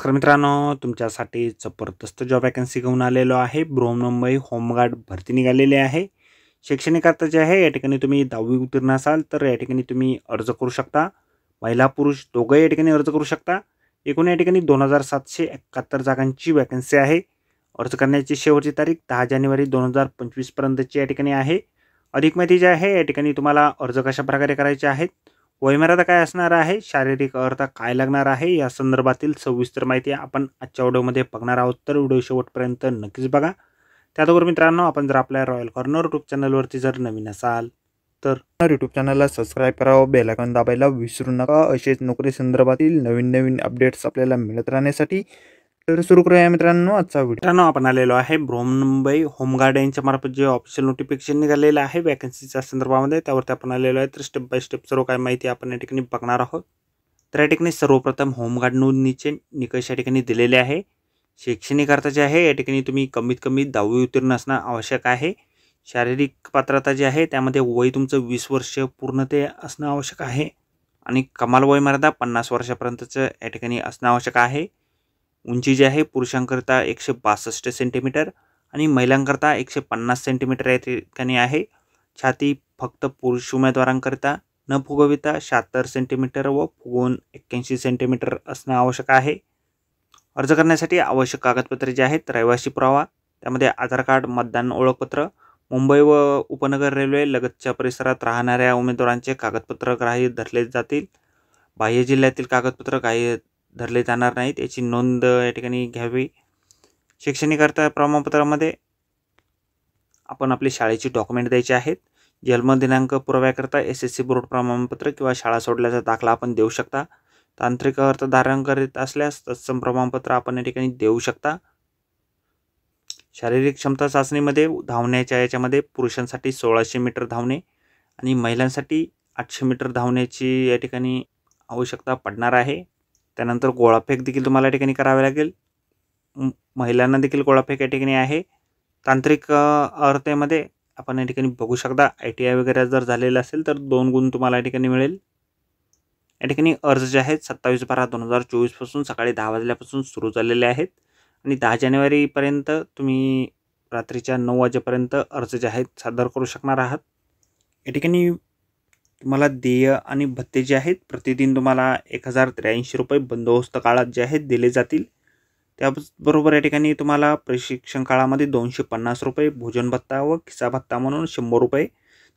नमस्कार मित्रांनो, तुमच्यासाठी जबरदस्त जॉब वॅकन्सी घेऊन आलेलो आहे। बृहन्मुंबई होमगार्ड भरती निघालेली आहे। शैक्षणिक अर्थ जे आहे या ठिकाणी तुम्ही 10वी उत्तीर्ण असाल तर या ठिकाणी तुम्ही अर्ज करू शकता। महिला पुरुष दोघंही या ठिकाणी अर्ज करू शकता। एकूण या ठिकाणी 2771 जागांची वॅकन्सी आहे। अर्ज करण्याची शेवटची तारीख 10 जानेवारी 2025 पर्यंतची या ठिकाणी आहे। अधिक माहिती जी आहे या ठिकाणी तुम्हाला अर्ज कशा प्रकारे करायचे आहेत, वयमर्यादा काय असणार आहे, शारीरिक अर्हता काय लागणार आहे, या संदर्भातील सविस्तर माहिती आपण आजच्या व्हिडिओमध्ये बघणार आहोत। तर व्हिडिओ शेवटपर्यंत नक्कीच बघा। त्याचबरोबर मित्रांनो, आपण जर आपल्या रॉयल कॉर्नर यूट्यूब चॅनलवरती जर नवीन असाल तर यूट्यूब चॅनलला सबस्क्राईब करावं, बेल आयकॉन दाबायला विसरू नका। असेच नोकरी संदर्भातील नवीन अपडेट्स आपल्याला मिळत राहण्यासाठी। तर सुरू करूया मित्रांनो आजचा व्हिडिओ। मित्रांनो, आपण आलेलो आहे बृहन्मुंबई होमगार्ड यांच्या मार्फत जे ऑफिशियल नोटिफिकेशन निघालेलं आहे वॅकन्सीच्या संदर्भामध्ये, त्यावरती आपण आलेलो आहे। तर स्टेप बाय स्टेप सर्व काय माहिती आपण या ठिकाणी बघणार आहोत। तर या ठिकाणी सर्वप्रथम होमगार्ड नोंदणीचे निकष या ठिकाणी दिलेले आहे। शैक्षणिक अर्थ जे आहे या ठिकाणी तुम्ही कमीत कमी 10वी उत्तीर्ण असणं आवश्यक आहे। शारीरिक पात्रता जी आहे त्यामध्ये वय तुमचं 20 वर्ष पूर्ण ते असणं आवश्यक आहे आणि कमाल वयमर्यादा 50 वर्षापर्यंतचं या ठिकाणी असणं आवश्यक आहे। उंची जी आहे पुरुषांकरता 162 सेंटीमीटर आणि महिलांकरता 150 सेंटीमीटर या ठिकाणी आहे। छाती फक्त पुरुष उमेदवारांकरिता न फुगविता 76 सेंटीमीटर व फुगवून 81 सेंटीमीटर असणं आवश्यक आहे। अर्ज करण्यासाठी आवश्यक कागदपत्रे जे आहेत, रहिवासी पुरावा, त्यामध्ये आधार कार्ड, मतदान ओळखपत्र, मुंबई व उपनगर रेल्वे लगतच्या परिसरात राहणाऱ्या उमेदवारांचे कागदपत्र ग्राह्य धरले जातील। बाह्य जिल्ह्यातील कागदपत्र ग्राह्य धरले जाणार नाहीत, याची नोंद या ठिकाणी घ्यावी। शैक्षणिक अर्थ प्रमाणपत्रामध्ये आपण आपली शाळेची डॉक्युमेंट द्यायची आहेत। जन्म दिनांक पुराव्याकरता SSC बोर्ड प्रमाणपत्र किंवा शाळा सोडल्याचा दाखला आपण देऊ शकता। तांत्रिक अर्थ धारण करीत असल्यास तत्सम प्रमाणपत्र आपण या ठिकाणी देऊ शकता। शारीरिक क्षमता चाचणीमध्ये धावण्याच्या याच्यामध्ये पुरुषांसाठी 1600 मीटर धावणे आणि महिलांसाठी 800 मीटर धावण्याची या ठिकाणी आवश्यकता पडणार आहे। त्यानंतर गोळाफेक देखील तुम्हाला या ठिकाणी करावे लागेल। महिलांना देखील गोळाफेक या ठिकाणी आहे। तांत्रिक अर्थेमध्ये आपण या ठिकाणी बघू शकता ITI वगैरे जर झालेलं असेल तर 2 गुण तुम्हाला या ठिकाणी मिळेल। या ठिकाणी अर्ज जे आहेत 27/12/2024 पासून सकाळी 10 वाजल्यापासून सुरू झालेले आहेत आणि 10 जानेवारीपर्यंत तुम्ही रात्रीच्या 9 वाजेपर्यंत अर्ज जे आहेत सादर करू शकणार आहात। या ठिकाणी तुम्हाला देय आणि भत्ते जे आहेत प्रतिदिन तुम्हाला 1083 रुपये बंदोबस्त काळात जे आहेत दिले जातील। त्याबरोबर या ठिकाणी तुम्हाला प्रशिक्षण काळामध्ये 250 रुपये, भोजन भत्ता व खिसा भत्ता म्हणून 100 रुपये,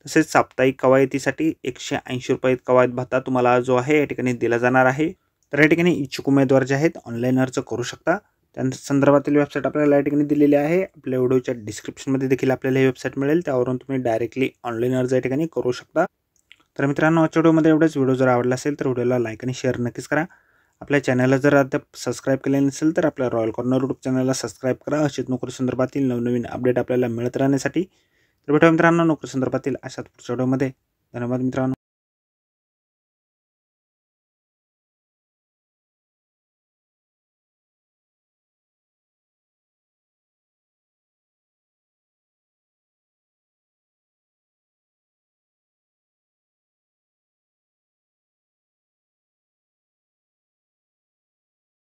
तसेच साप्ताहिक कवायतीसाठी 180 रुपये कवायत भत्ता तुम्हाला जो आहे या ठिकाणी दिला जाणार आहे। तर या ठिकाणी इच्छुक उमेदवार जे आहेत ऑनलाईन अर्ज करू शकता। त्या संदर्भातील वेबसाईट आपल्याला या ठिकाणी दिलेली आहे। आपल्या व्हिडिओच्या डिस्क्रिप्शनमध्ये देखील आपल्याला ही वेबसाईट मिळेल, त्यावरून तुम्ही डायरेक्टली ऑनलाईन अर्ज या ठिकाणी करू शकता। तर मित्रांनो, आजच्या व्हिडिओमध्ये एवढंच। व्हिडिओ जर आवडला असेल तर व्हिडिओला लाईक आणि शेअर नक्कीच करा। आपल्या चॅनलला जर अद्याप सबस्क्राईब केले नसेल तर आपल्या रॉयल कॉर्नर यूट्यूब चॅनलला सबस्क्राईब करा। अशीच नोकरी संदर्भातील नवीन अपडेट आपल्याला मिळत राहण्यासाठी। तर भेटूया मित्रांनो नोकरी संदर्भातील अशाच पुढच्या व्हिडिओमध्ये। धन्यवाद मित्रांनो।